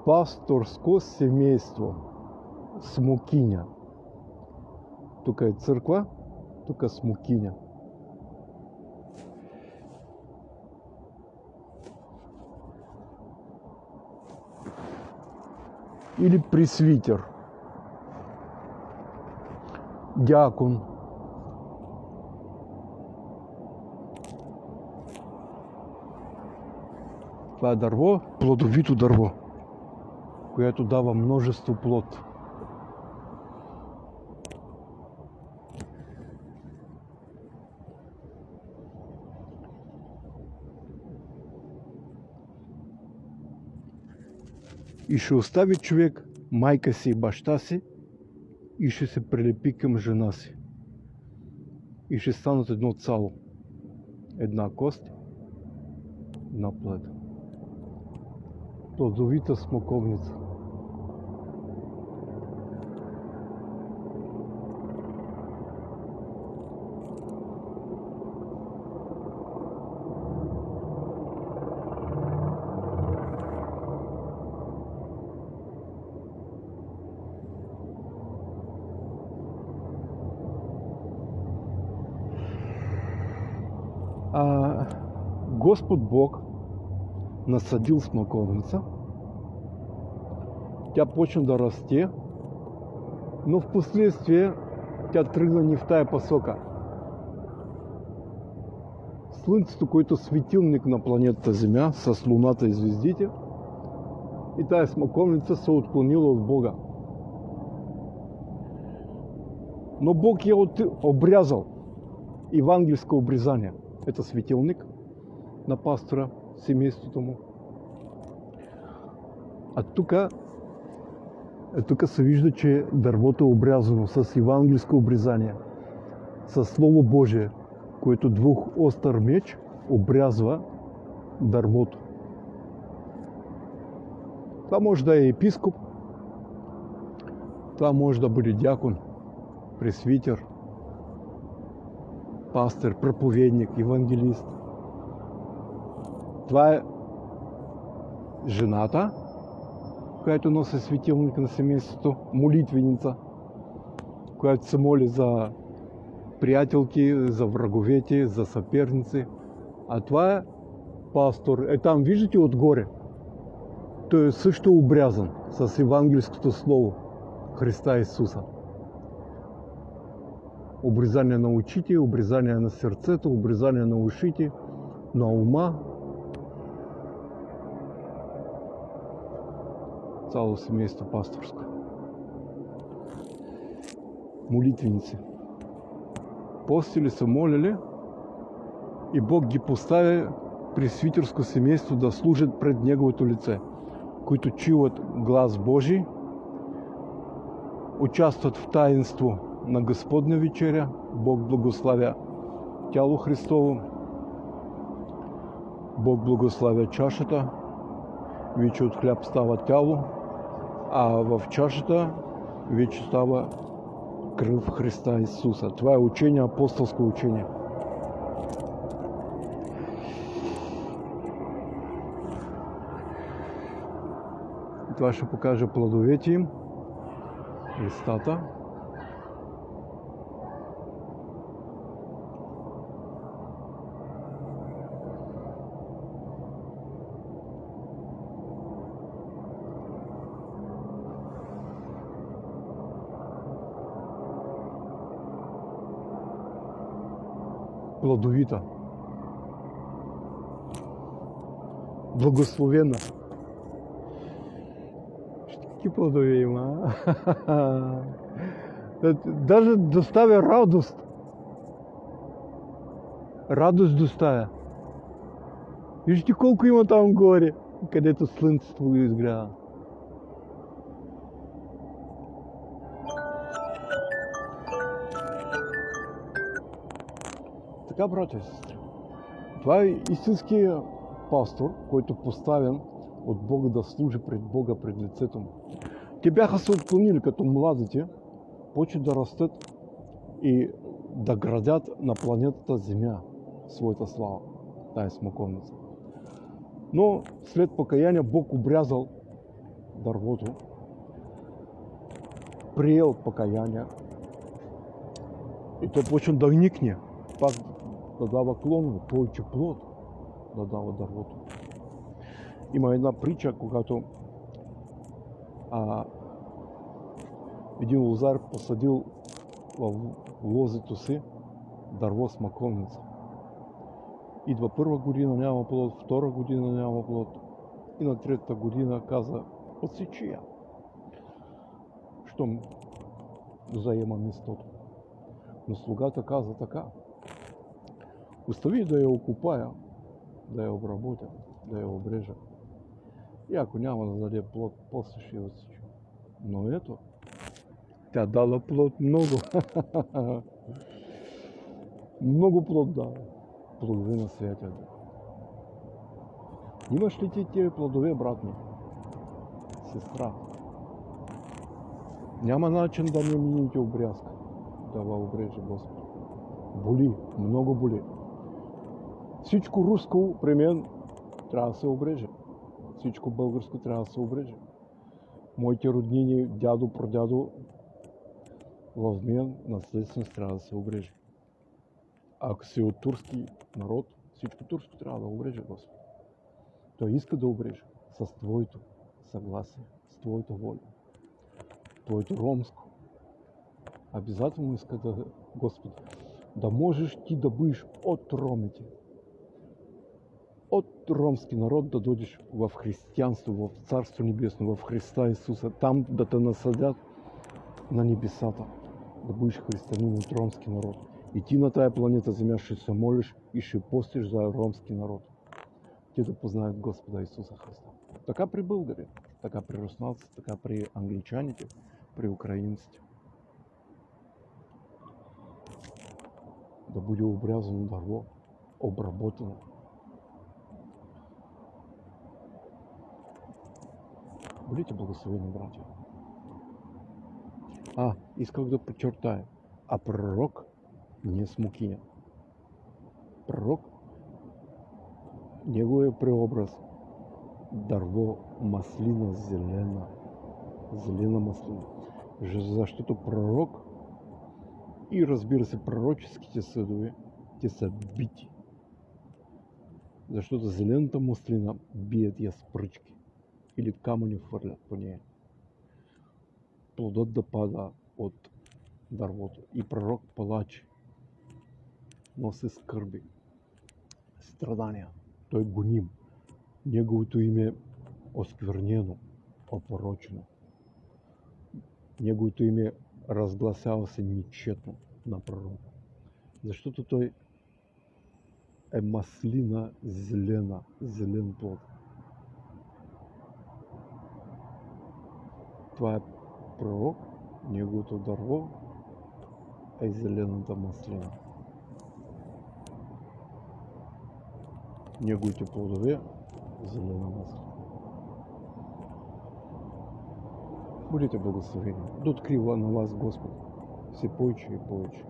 пасторско семейство Смокиня. Тук е църква, тук е Смокиня. Или пресвитер, дякон. Това е дърво, плодовито дърво, което дава множество плод. И ще остави човек майка си и баща си и ще се прилепи към жена си. И ще станат едно цяло. Една кост, една плът. Плодовита смоковница. Господ Бог насадил смоковница, тя почна да расте, но в последствие тя тръгна не в тая посока. Слънцето, което е светилник на планетата Земя, с Луната и звездите, и тая смоковница се отклонила от Бога. Но Бог я обрязал. Евангелско обрезание. Это светилник на пастора, семейството му. А тук се вижда, че дървото е обрязано с евангелско обрезание, с Слово Божие, което двуостър меч обрязва дървото. Това може да е епископ, това може да бъде дякон, пресвитер, пастор, проповедник, евангелист. Това е жената, която носи светилник на семейството, молитвеница, която се моли за приятелки, за враговете, за съперници. А това е пастор. Там виждате отгоре. Той е също обрязан с евангелското слово Христа Исуса. Обрезание на очите, обрезание на сърцето, обрезание на ушите, на ума. Цяло семейство пасторско. Молитвеници. Постили са молили и Бог ги поставя пресвитерско семейство да служат пред Неговото лице, които чуват глас Божий, участват в таинство на Господня вечеря, Бог благославя тяло Христово, Бог благославя чашата, вече от хляб става тяло, а в чашата вече става кръв Христа Исуса. Това е учение, апостолско учение. Това ще покажа плодовете им, листата. Плодовита. Благословена. Какви плодове има? Даже доставя радост. Радост доставя. Вижте колко има там горе, където слънцето го изгрява. Така, братя и сестри, това е истинският пастор, който е поставен от Бога да служи пред Бога, пред лицето му. Те бяха се отклонили като младите, почват да растат и да градят на планетата Земя своята слава, тая смоковница. Но след покаяние Бог обрязал дървото, приел покаяние и той почна да никне, пак да дава клонове, повече плод да дава дървото. Има една притча, когато един лозар посадил в лозето си дърво смоковница. Идва първа година, няма плод, втора година няма плод и на третата година каза: отсечи я, щом заема местото. Но слугата каза така: остави да я окупая, да я обработя, да я обрежа. И ако няма да даде плод, после ще я отсеча. Но ето, тя дала плод много. Много плод дава. Плодове на Святия Дух. Имаш ли ти тези плодове, брат ми? Сестра. Няма начин да не минете обрязка. Да ва обреже Господ. Боли, много боли. Всичко руско при мен трябва да се обреже. Всичко българско трябва да се обреже. Моите роднини, дядо, прадядо, в мен наследствено трябва да се обреже. Ако си от турски народ, всичко турско трябва да обреже Господ. Той иска да обреже с твоето съгласие, с твоята воля. Твоето ромско. Обязателно иска да Господ, да можеш ти да бъдеш от ромите. От ромски народ да дойдеш в християнство, в Царство Небесно, в Христа Исуса, там да те насъдят на небесата, да бъдеш християнин от ромски народ. И ти на тая планета Земя ще се молиш и ще постиш за ромски народ. Те да познаят Господа Исуса Христа. Така при българи, така при руснаците, така при англичаните, при украинците. Да бъде обрязано дърво, обработено. Бъдете благословени, братя. Исках да подчертая. А пророк не смокиня. Пророк, неговия преобраз, дърво, маслина зелена. Зелена маслина. Защото пророк и разбира се пророческите съдове, те са бити. Защото зелената маслина бият я с пръчки или камъни хвърлят по нея. Плодът да пада от дървото. И пророк палач носи скърби, страдания. Той гоним. Неговото име осквернено, опорочено. Неговото име разгласява се нечетно на пророка. Защото той е маслина зелена, зелен плод. Това е пророк, неговото дърво е зелената маслина. Неговите плодове зелена маслина. Будете благословени. Да открива на вас Господ все повече и повече.